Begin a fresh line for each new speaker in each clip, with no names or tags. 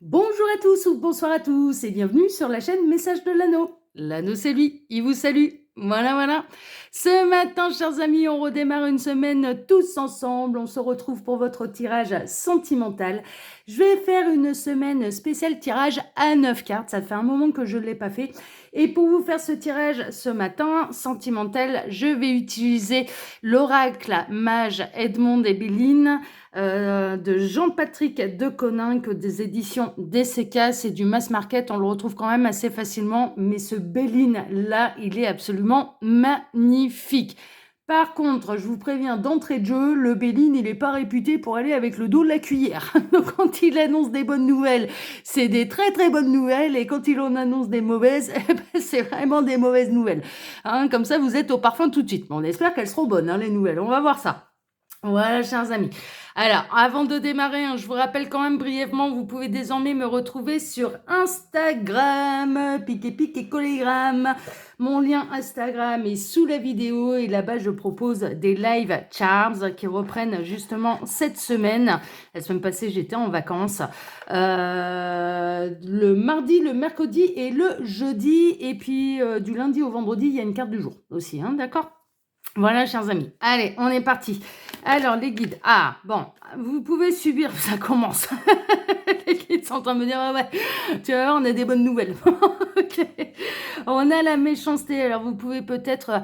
Bonjour à tous ou bonsoir à tous et bienvenue sur la chaîne Message de l'Anneau. L'anneau c'est lui, il vous salue. Voilà, voilà. Ce matin, chers amis, on redémarre une semaine tous ensemble. On se retrouve pour votre tirage sentimental. Je vais faire une semaine spéciale tirage à 9 cartes. Ça fait un moment que je ne l'ai pas fait. Et pour vous faire ce tirage ce matin, sentimental, je vais utiliser l'oracle mage Edmond et Béline de Jean-Patrick Deconinck des éditions DCK. C'est du mass market, on le retrouve quand même assez facilement, mais ce Béline là, il est absolument magnifique. Par contre, je vous préviens d'entrée de jeu, le Béline, il n'est pas réputé pour aller avec le dos de la cuillère. Donc quand il annonce des bonnes nouvelles, c'est des très très bonnes nouvelles, et quand il en annonce des mauvaises, c'est vraiment des mauvaises nouvelles. Hein, comme ça, vous êtes au parfum tout de suite. Bon, on espère qu'elles seront bonnes, hein, les nouvelles. On va voir ça. Voilà, chers amis. Alors, avant de démarrer, je vous rappelle quand même brièvement, vous pouvez désormais me retrouver sur Instagram, pique et collégramme. Mon lien Instagram est sous la vidéo et là-bas, je propose des live charms qui reprennent justement cette semaine. La semaine passée, j'étais en vacances. Le mardi, le mercredi et le jeudi. Et puis, du lundi au vendredi, il y a une carte du jour aussi, hein, d'accord ? Voilà, chers amis. Allez, on est parti. Alors, les guides. Ah, bon, vous pouvez subir, ça commence. Les guides sont en train de me dire, ouais, tu vas voir, on a des bonnes nouvelles. Ok. On a la méchanceté. Alors, vous pouvez peut-être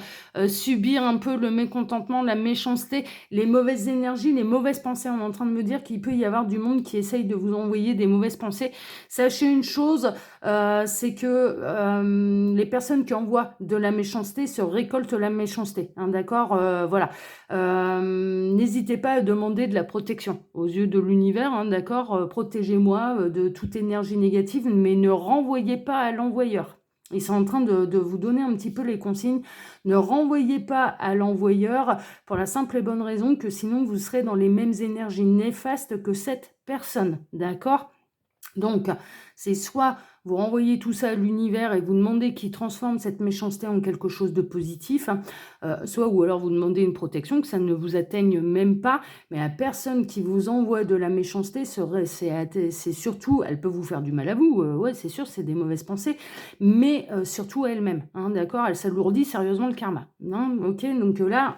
subir un peu le mécontentement, la méchanceté, les mauvaises énergies, les mauvaises pensées. On est en train de me dire qu'il peut y avoir du monde qui essaye de vous envoyer des mauvaises pensées. Sachez une chose, c'est que les personnes qui envoient de la méchanceté se récoltent la méchanceté. Hein, d'accord, voilà. N'hésitez pas à demander de la protection aux yeux de l'univers. Hein, d'accord, protégez-moi de toute énergie négative, mais ne renvoyez pas à l'envoyeur. Ils sont en train de vous donner un petit peu les consignes. Ne renvoyez pas à l'envoyeur pour la simple et bonne raison que sinon vous serez dans les mêmes énergies néfastes que cette personne. D'accord ? Donc, c'est soit vous renvoyez tout ça à l'univers et vous demandez qu'il transforme cette méchanceté en quelque chose de positif, soit ou alors vous demandez une protection, que ça ne vous atteigne même pas, mais la personne qui vous envoie de la méchanceté, c'est surtout, elle peut vous faire du mal à vous, ouais c'est sûr, c'est des mauvaises pensées, mais surtout à elle-même, hein, d'accord, elle s'alourdit sérieusement le karma. Hein, ok, donc là,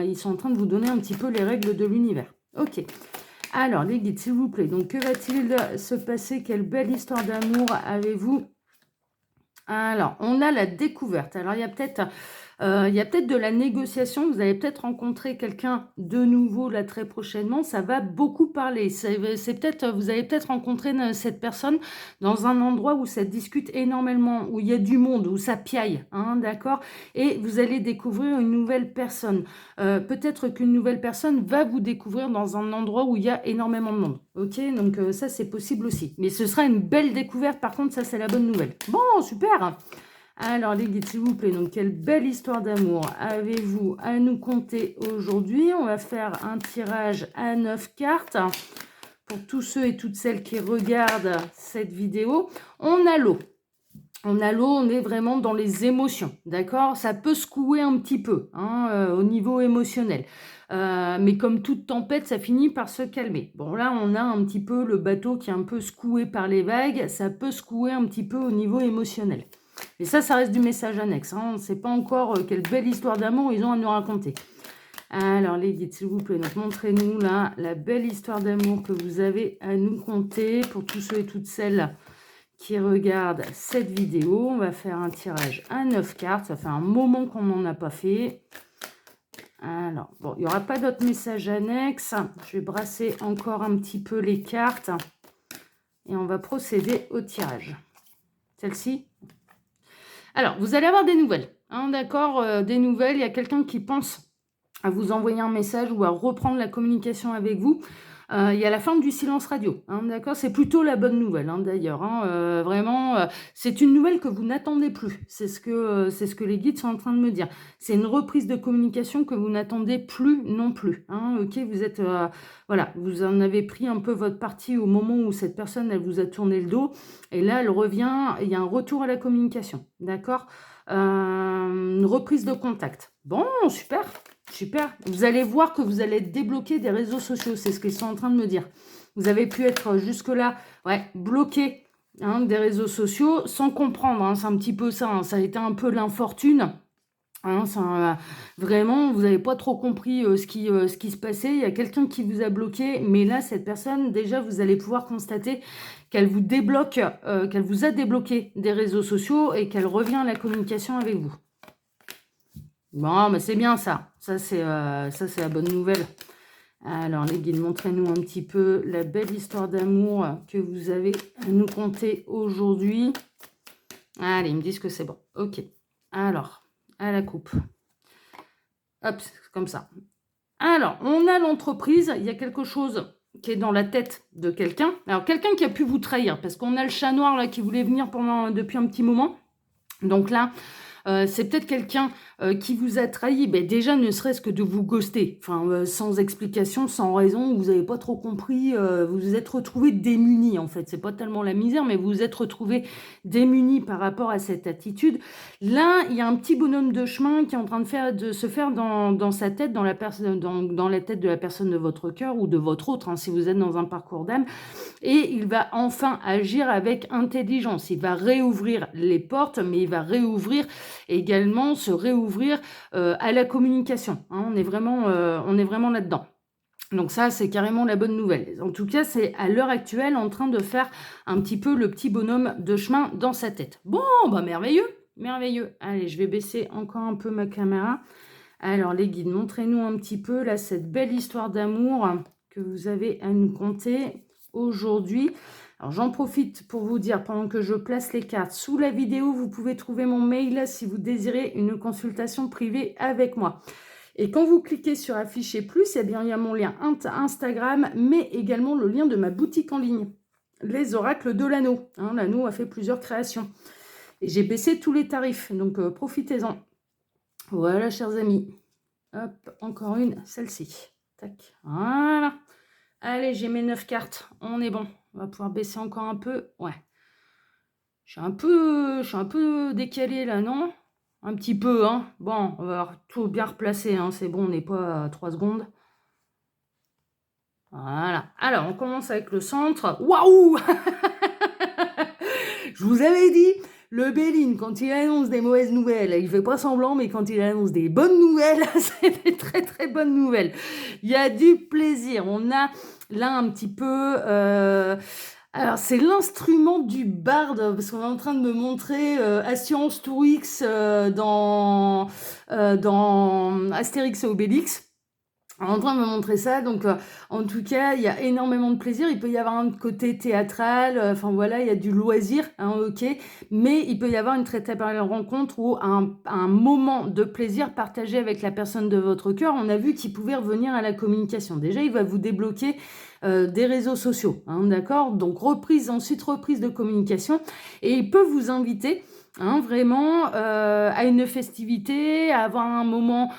ils sont en train de vous donner un petit peu les règles de l'univers. Ok. Alors, les guides, s'il vous plaît, donc que va-t-il se passer? Quelle belle histoire d'amour avez-vous? Alors, on a la découverte. Alors, il y a peut-être de la négociation. Vous allez peut-être rencontrer quelqu'un de nouveau là très prochainement. Ça va beaucoup parler. Vous allez peut-être rencontrer cette personne dans un endroit où ça discute énormément, où il y a du monde, où ça piaille, hein, d'accord? Et vous allez découvrir une nouvelle personne. Peut-être qu'une nouvelle personne va vous découvrir dans un endroit où il y a énormément de monde. Ok, donc ça c'est possible aussi. Mais ce sera une belle découverte, par contre, ça c'est la bonne nouvelle. Bon, super! Alors les guides, s'il vous plaît, donc quelle belle histoire d'amour avez-vous à nous conter aujourd'hui? On va faire un tirage à 9 cartes pour tous ceux et toutes celles qui regardent cette vidéo. On a l'eau. On a l'eau, on est vraiment dans les émotions, d'accord? Ça peut secouer un petit peu, hein, au niveau émotionnel. Mais comme toute tempête, ça finit par se calmer. Bon, là, on a un petit peu le bateau qui est un peu secoué par les vagues. Ça peut secouer un petit peu au niveau émotionnel. Mais ça reste du message annexe. Hein. On ne sait pas encore quelle belle histoire d'amour ils ont à nous raconter. Alors, les guides, s'il vous plaît, donc montrez-nous là la belle histoire d'amour que vous avez à nous conter pour tous ceux et toutes celles qui regardent cette vidéo. On va faire un tirage à 9 cartes. Ça fait un moment qu'on n'en a pas fait. Alors, bon, il n'y aura pas d'autres messages annexes. Je vais brasser encore un petit peu les cartes. Et on va procéder au tirage. Celle-ci. Alors, vous allez avoir des nouvelles. Hein, d'accord, des nouvelles. Il y a quelqu'un qui pense à vous envoyer un message ou à reprendre la communication avec vous. Il y a la fin du silence radio, hein, d'accord? C'est plutôt la bonne nouvelle, hein, d'ailleurs. Hein, vraiment, c'est une nouvelle que vous n'attendez plus. C'est ce que les guides sont en train de me dire. C'est une reprise de communication que vous n'attendez plus non plus. Hein, ok, vous êtes, voilà, vous en avez pris un peu votre parti au moment où cette personne, elle vous a tourné le dos. Et là, elle revient, il y a un retour à la communication, d'accord? Une reprise de contact. Bon, super. Super. Vous allez voir que vous allez débloquer des réseaux sociaux. C'est ce qu'ils sont en train de me dire. Vous avez pu être jusque-là, ouais, bloqué hein, des réseaux sociaux sans comprendre. Hein, c'est un petit peu ça. Hein, ça a été un peu l'infortune. Hein, vraiment, vous n'avez pas trop compris ce qui se passait. Il y a quelqu'un qui vous a bloqué, mais là, cette personne, déjà, vous allez pouvoir constater qu'elle vous débloque, qu'elle vous a débloqué des réseaux sociaux et qu'elle revient à la communication avec vous. Bon, mais c'est bien ça. Ça, c'est la bonne nouvelle. Alors, les guides, montrez-nous un petit peu la belle histoire d'amour que vous avez à nous conter aujourd'hui. Allez, ils me disent que c'est bon. Ok. Alors, à la coupe. Hop, c'est comme ça. Alors, on a l'entreprise. Il y a quelque chose qui est dans la tête de quelqu'un. Alors, quelqu'un qui a pu vous trahir, parce qu'on a le chat noir là qui voulait venir depuis un petit moment. Donc là, c'est peut-être quelqu'un qui vous a trahi, déjà ne serait-ce que de vous ghoster, sans explication, sans raison, vous n'avez pas trop compris, vous vous êtes retrouvé démunis en fait, c'est pas tellement la misère, mais vous vous êtes retrouvé démunis par rapport à cette attitude. Là, il y a un petit bonhomme de chemin qui est en train de se faire dans sa tête, dans la tête de la personne de votre cœur ou de votre autre, hein, si vous êtes dans un parcours d'âme, et il va enfin agir avec intelligence. Il va réouvrir les portes, mais il va également se réouvrir à la communication. Hein, on est vraiment là-dedans. Donc ça, c'est carrément la bonne nouvelle. En tout cas, c'est à l'heure actuelle en train de faire un petit peu le petit bonhomme de chemin dans sa tête. Bon, merveilleux, merveilleux. Allez, je vais baisser encore un peu ma caméra. Alors, les guides, montrez-nous un petit peu là cette belle histoire d'amour que vous avez à nous conter aujourd'hui. Alors, j'en profite pour vous dire, pendant que je place les cartes, sous la vidéo, vous pouvez trouver mon mail si vous désirez une consultation privée avec moi. Et quand vous cliquez sur afficher plus, eh bien, il y a mon lien Instagram, mais également le lien de ma boutique en ligne, les oracles de l'anneau. Hein, l'anneau a fait plusieurs créations. Et j'ai baissé tous les tarifs, donc profitez-en. Voilà, chers amis. Hop, encore une, celle-ci. Tac, voilà. Allez, j'ai mes 9 cartes, on est bon. On va pouvoir baisser encore un peu. Ouais. Je suis un peu décalée là, non? Un petit peu, hein. Bon, on va tout bien replacer, hein. C'est bon, on n'est pas à 3 secondes. Voilà. Alors, on commence avec le centre. Waouh! Je vous avais dit, le Béline, quand il annonce des mauvaises nouvelles, il fait pas semblant, mais quand il annonce des bonnes nouvelles, c'est des très très bonnes nouvelles. Il y a du plaisir. On a là un petit peu... alors, c'est l'instrument du barde, parce qu'on est en train de me montrer Assurance Tourix dans Astérix et Obélix. En train de me montrer ça, donc en tout cas, il y a énormément de plaisir. Il peut y avoir un côté théâtral, voilà, il y a du loisir, hein, ok, mais il peut y avoir une très très belle rencontre ou un moment de plaisir partagé avec la personne de votre cœur. On a vu qu'il pouvait revenir à la communication. Déjà, il va vous débloquer des réseaux sociaux, hein, d'accord? Donc ensuite reprise de communication, et il peut vous inviter vraiment à une festivité, à avoir un moment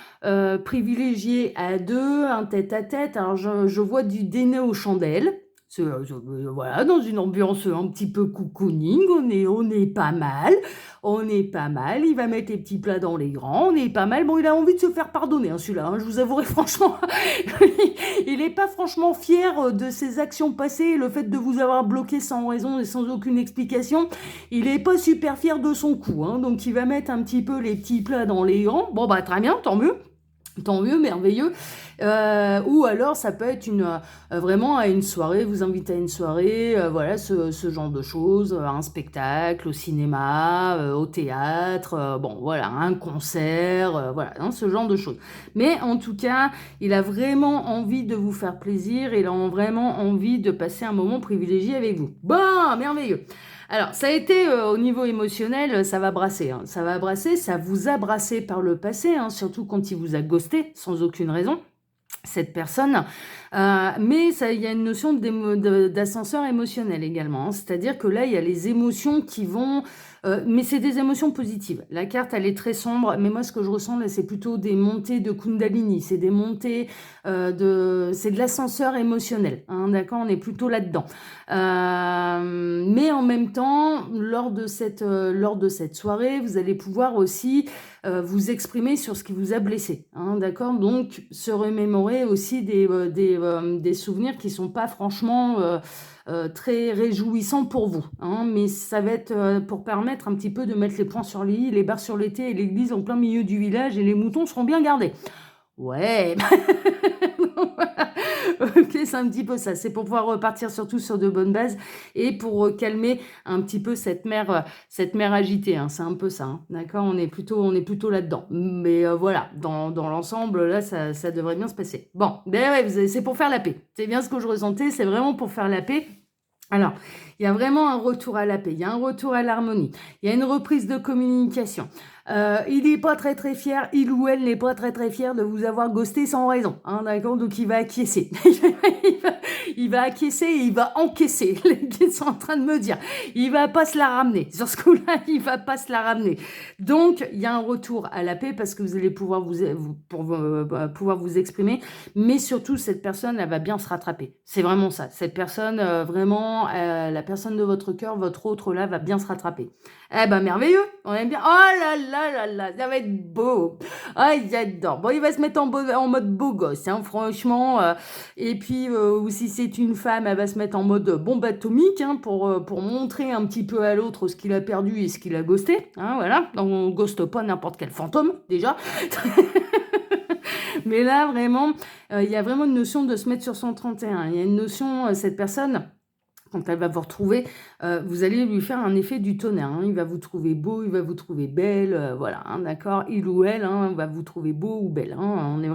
privilégié à deux, un tête-à-tête. Alors je vois du dîner aux chandelles. Voilà, dans une ambiance un petit peu cocooning, on est pas mal, il va mettre les petits plats dans les grands, on est pas mal, bon il a envie de se faire pardonner, hein, celui-là, hein, je vous avouerai franchement, il n'est pas franchement fier de ses actions passées, le fait de vous avoir bloqué sans raison et sans aucune explication, il n'est pas super fier de son coup, hein, donc il va mettre un petit peu les petits plats dans les grands, bon très bien, tant mieux, merveilleux. Ou alors ça peut être vraiment à une soirée, vous inviter à une soirée, voilà, ce genre de choses, un spectacle, au cinéma, au théâtre, bon voilà, un concert, voilà, hein, ce genre de choses. Mais en tout cas, il a vraiment envie de vous faire plaisir, il a vraiment envie de passer un moment privilégié avec vous. Bon, merveilleux. Alors, ça a été au niveau émotionnel, ça va brasser. Hein. Ça va brasser, ça vous a brassé par le passé, hein, surtout quand il vous a ghosté, sans aucune raison, cette personne. Mais il y a une notion d'ascenseur émotionnel également. Hein. C'est-à-dire que là, il y a les émotions qui vont Mais c'est des émotions positives. La carte, elle est très sombre, mais moi, ce que je ressens là, c'est plutôt des montées de Kundalini, c'est des montées c'est de l'ascenseur émotionnel, hein, d'accord? On est plutôt là-dedans. Mais en même temps, lors de cette soirée, vous allez pouvoir aussi vous exprimer sur ce qui vous a blessé, hein, d'accord? Donc, se remémorer aussi des souvenirs qui sont pas franchement très réjouissants pour vous, hein, mais ça va être pour permettre un petit peu de mettre les points sur les i, les barres sur les t et l'église en plein milieu du village et les moutons seront bien gardés. Ouais, voilà. Ok, c'est un petit peu ça. C'est pour pouvoir repartir surtout sur de bonnes bases et pour calmer un petit peu cette mer agitée, hein. C'est un peu ça, hein. D'accord? On est plutôt là-dedans. Mais voilà, dans l'ensemble, là, ça devrait bien se passer. Bon, ben ouais, c'est pour faire la paix. C'est bien ce que je ressentais, c'est vraiment pour faire la paix. Alors, il y a vraiment un retour à la paix, il y a un retour à l'harmonie, il y a une reprise de communication. Il n'est pas très très fier, il ou elle n'est pas très très fier de vous avoir ghosté sans raison, hein, d'accord? Donc il va acquiescer. Il va acquiescer et il va encaisser, les guides sont en train de me dire. Il va pas se la ramener. Sur ce coup-là, il va pas se la ramener. Donc, il y a un retour à la paix parce que vous allez pouvoir pouvoir vous exprimer. Mais surtout, cette personne, elle va bien se rattraper. C'est vraiment ça. Cette personne, vraiment, la personne de votre cœur, votre autre là, va bien se rattraper. Eh ben, merveilleux. On aime bien. Oh là là là là, ça va être beau. Ah, j'adore. Bon, il va se mettre en mode beau gosse, hein, franchement. Et puis, ou si c'est une femme, elle va se mettre en mode bombe atomique, hein, pour montrer un petit peu à l'autre ce qu'il a perdu et ce qu'il a ghosté. Hein, voilà. Donc, on ghoste pas n'importe quel fantôme, déjà. Mais là, vraiment, il y a vraiment une notion de se mettre sur son 31. Il y a une notion, cette personne, quand elle va vous retrouver, vous allez lui faire un effet du tonnerre, hein. Il va vous trouver beau, il va vous trouver belle, voilà, hein, d'accord? Il ou elle, hein, va vous trouver beau ou belle, hein, on est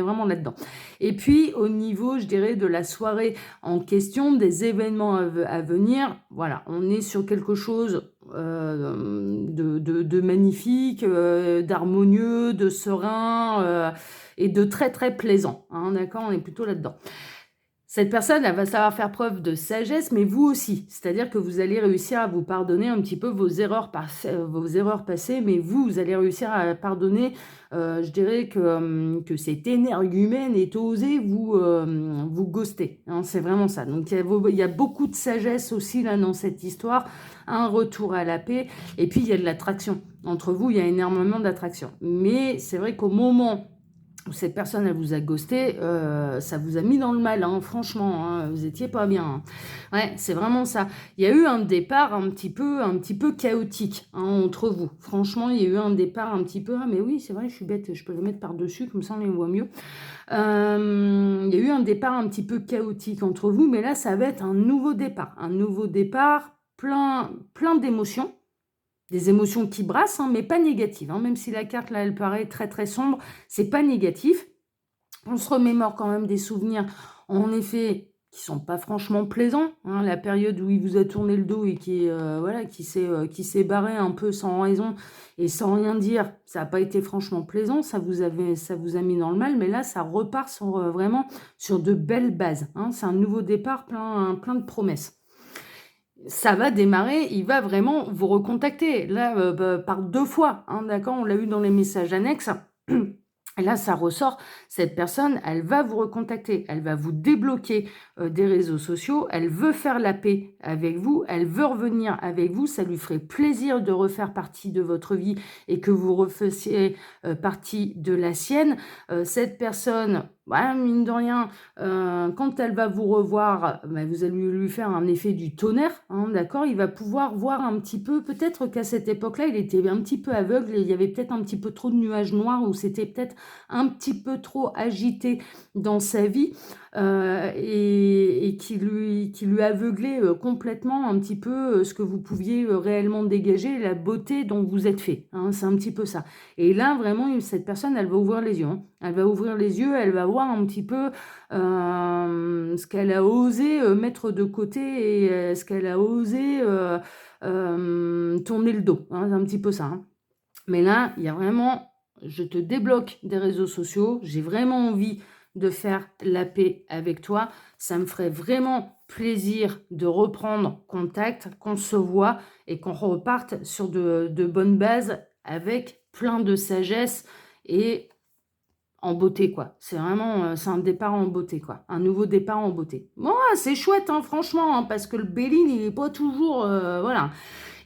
vraiment là-dedans. Et puis, au niveau, je dirais, de la soirée en question, des événements à venir, voilà, on est sur quelque chose de magnifique, d'harmonieux, de serein et de très, très plaisant, hein, d'accord? On est plutôt là-dedans. Cette personne, elle va savoir faire preuve de sagesse, mais vous aussi. C'est-à-dire que vous allez réussir à vous pardonner un petit peu vos erreurs passées, mais vous allez réussir à pardonner, je dirais que cet énergumène est osé vous ghoster, hein, c'est vraiment ça. Donc il y a beaucoup de sagesse aussi là dans cette histoire, un retour à la paix, et puis il y a de l'attraction. Entre vous, il y a énormément d'attraction. Mais c'est vrai qu'au moment où cette personne, elle vous a ghosté, ça vous a mis dans le mal, hein, franchement, hein, vous étiez pas bien, hein. Ouais, c'est vraiment ça. Il y a eu un départ un petit peu chaotique, hein, entre vous. Franchement, il y a eu un départ un petit peu... Ah, mais oui, c'est vrai, je suis bête, je peux le mettre par-dessus, comme ça on les voit mieux. Il y a eu un départ un petit peu chaotique entre vous, mais là, ça va être un nouveau départ. Un nouveau départ plein d'émotions. Des émotions qui brassent, hein, mais pas négatives, hein. Même si la carte, là, elle paraît très, très sombre, c'est pas négatif. On se remémore quand même des souvenirs, en effet, qui sont pas franchement plaisants, hein. La période où il vous a tourné le dos et voilà, qui s'est barré un peu sans raison et sans rien dire, ça n'a pas été franchement plaisant, ça vous a mis dans le mal, mais là, ça repart vraiment sur de belles bases, hein. C'est un nouveau départ plein de promesses. Ça va démarrer, il va vraiment vous recontacter, là, par 2 fois, hein, d'accord? On l'a eu dans les messages annexes. Et là, ça ressort, cette personne, elle va vous recontacter, elle va vous débloquer des réseaux sociaux, elle veut faire la paix avec vous, elle veut revenir avec vous, ça lui ferait plaisir de refaire partie de votre vie et que vous refassiez partie de la sienne. Cette personne, ouais, mine de rien, quand elle va vous revoir, bah, vous allez lui faire un effet du tonnerre, hein, d'accord? Il va pouvoir voir un petit peu, peut-être qu'à cette époque-là, il était un petit peu aveugle et il y avait peut-être un petit peu trop de nuages noirs ou c'était peut-être un petit peu trop agité dans sa vie et qui lui aveuglait complètement un petit peu ce que vous pouviez réellement dégager, la beauté dont vous êtes fait, hein, c'est un petit peu ça. Et là, vraiment, cette personne, elle va ouvrir les yeux, hein. Elle va ouvrir les yeux, elle va voir un petit peu ce qu'elle a osé mettre de côté et ce qu'elle a osé tourner le dos, hein, c'est un petit peu ça, hein. Mais là, il y a vraiment, je te débloque des réseaux sociaux, j'ai vraiment envie de faire la paix avec toi. Ça me ferait vraiment plaisir de reprendre contact, qu'on se voit et qu'on reparte sur de bonnes bases avec plein de sagesse et en beauté, quoi. C'est vraiment, c'est un départ en beauté, quoi. Un nouveau départ en beauté. Bon, c'est chouette, hein, franchement, hein, parce que le Béline, il est pas toujours, voilà.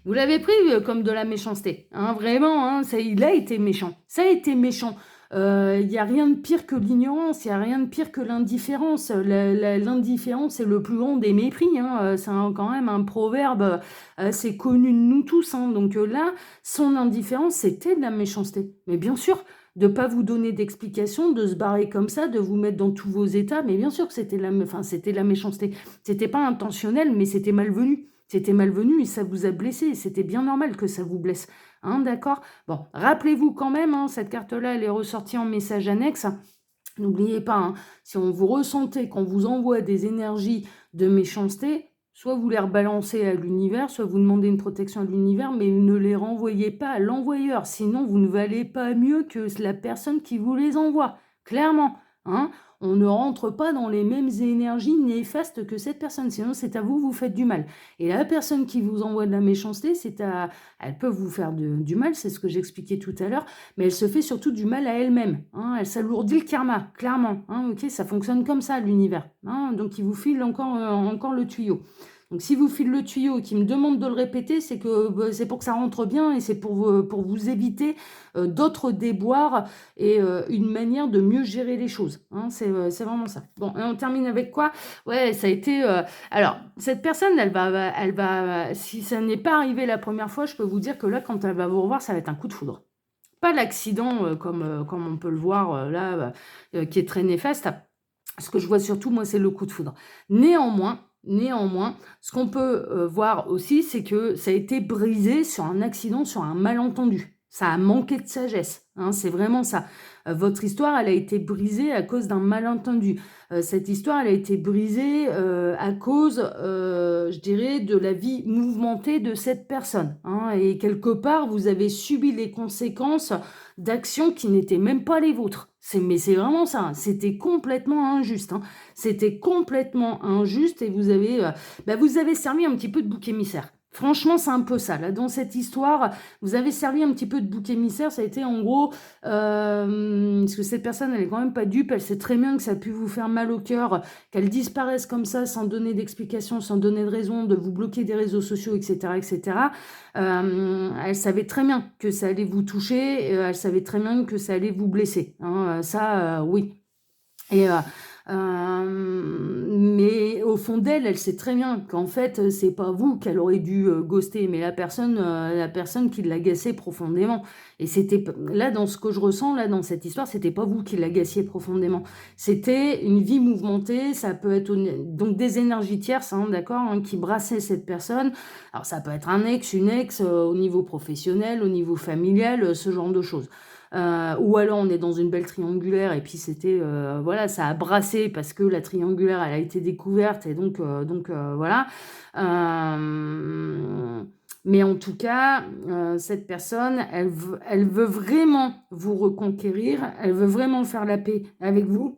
Vous l'avez pris comme de la méchanceté, hein, vraiment, hein, il a été méchant. Ça a été méchant. Il n'y a rien de pire que l'ignorance, il n'y a rien de pire que l'indifférence. L'indifférence, c'est le plus grand des mépris, hein. C'est quand même un proverbe assez connu de nous tous, hein. Donc là, son indifférence, c'était de la méchanceté. Mais bien sûr, de ne pas vous donner d'explication, de se barrer comme ça, de vous mettre dans tous vos états, mais bien sûr que c'était c'était de la méchanceté. C'était pas intentionnel, mais c'était malvenu. C'était malvenu et ça vous a blessé. C'était bien normal que ça vous blesse. Hein, d'accord? Bon, rappelez-vous quand même, hein, cette carte-là, elle est ressortie en message annexe. N'oubliez pas, hein, si on vous ressentez qu'on vous envoie des énergies de méchanceté, soit vous les rebalancez à l'univers, soit vous demandez une protection à l'univers, mais ne les renvoyez pas à l'envoyeur. Sinon, vous ne valez pas mieux que la personne qui vous les envoie. Clairement, hein? On ne rentre pas dans les mêmes énergies néfastes que cette personne, sinon c'est à vous, vous faites du mal. Et la personne qui vous envoie de la méchanceté, elle peut vous faire du mal, c'est ce que j'expliquais tout à l'heure, mais elle se fait surtout du mal à elle-même. Hein, elle s'alourdit le karma, clairement. Hein, ok, ça fonctionne comme ça, l'univers. Hein, donc il vous file encore le tuyau. Donc si vous file le tuyau et qu'il me demande de le répéter, c'est c'est pour que ça rentre bien et c'est pour vous éviter d'autres déboires et une manière de mieux gérer les choses. Hein, c'est vraiment ça. Bon, et on termine avec quoi? Ouais, ça a été... alors, cette personne, si ça n'est pas arrivé la première fois, je peux vous dire que là, quand elle va vous revoir, ça va être un coup de foudre. Pas l'accident comme on peut le voir là, qui est très néfaste. Ce que je vois surtout, moi, c'est le coup de foudre. Néanmoins, ce qu'on peut voir aussi, c'est que ça a été brisé sur un accident, sur un malentendu. Ça a manqué de sagesse, hein, c'est vraiment ça. Votre histoire, elle a été brisée à cause d'un malentendu. Cette histoire, elle a été brisée à cause, je dirais, de la vie mouvementée de cette personne. Hein, et quelque part, vous avez subi les conséquences d'actions qui n'étaient même pas les vôtres. Mais c'est vraiment ça, hein. C'était complètement injuste. Hein. C'était complètement injuste et vous avez servi un petit peu de bouc émissaire. Franchement, c'est un peu ça. Là, dans cette histoire, vous avez servi un petit peu de bouc émissaire. Ça a été en gros, parce que cette personne, elle est quand même pas dupe. Elle sait très bien que ça a pu vous faire mal au cœur, qu'elle disparaisse comme ça, sans donner d'explication, sans donner de raison, de vous bloquer des réseaux sociaux, etc., etc. Elle savait très bien que ça allait vous toucher. Elle savait très bien que ça allait vous blesser. Hein, ça, oui. Et mais au fond d'elle, elle sait très bien qu'en fait, c'est pas vous qu'elle aurait dû ghoster, mais la personne qui l'agaçait profondément. Et c'était là, dans ce que je ressens, là, dans cette histoire, c'était pas vous qui l'agaciez profondément. C'était une vie mouvementée, ça peut être donc des énergies tierces, hein, d'accord, hein, qui brassaient cette personne. Alors, ça peut être un ex, une ex, au niveau professionnel, au niveau familial, ce genre de choses. Ou alors on est dans une belle triangulaire et puis c'était voilà, ça a brassé parce que la triangulaire elle a été découverte et donc voilà. Mais en tout cas, cette personne, elle veut vraiment vous reconquérir, elle veut vraiment faire la paix avec vous.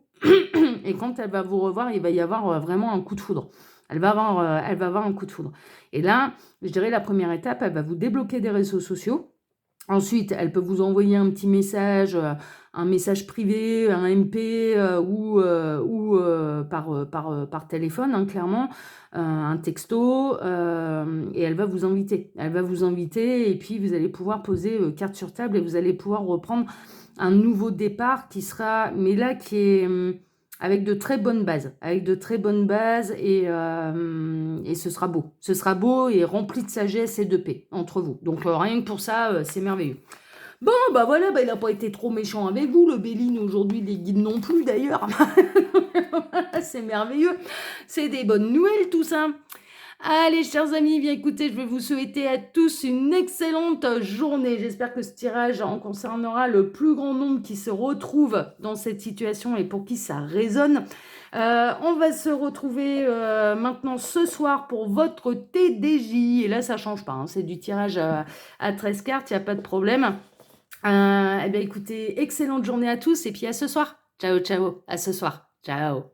Et quand elle va vous revoir, il va y avoir vraiment un coup de foudre. Elle va avoir un coup de foudre. Et là, je dirais la première étape, elle va vous débloquer des réseaux sociaux. Ensuite, elle peut vous envoyer un petit message, un message privé, un MP ou par téléphone, hein, clairement, un texto, et elle va vous inviter. Elle va vous inviter et puis vous allez pouvoir poser carte sur table et vous allez pouvoir reprendre un nouveau départ qui sera, mais là qui est avec de très bonnes bases, et ce sera beau. Ce sera beau et rempli de sagesse et de paix entre vous. Donc rien que pour ça, c'est merveilleux. Bon, bah voilà, il n'a pas été trop méchant avec vous, le Béline aujourd'hui, les guides non plus d'ailleurs. C'est merveilleux. C'est des bonnes nouvelles tout ça. Allez, chers amis, bien écoutez, je vais vous souhaiter à tous une excellente journée. J'espère que ce tirage en concernera le plus grand nombre qui se retrouve dans cette situation et pour qui ça résonne. On va se retrouver maintenant ce soir pour votre TDJ. Et là, ça change pas, hein, c'est du tirage à 13 cartes, il n'y a pas de problème. Eh bien, écoutez, excellente journée à tous et puis à ce soir. Ciao, ciao, à ce soir. Ciao.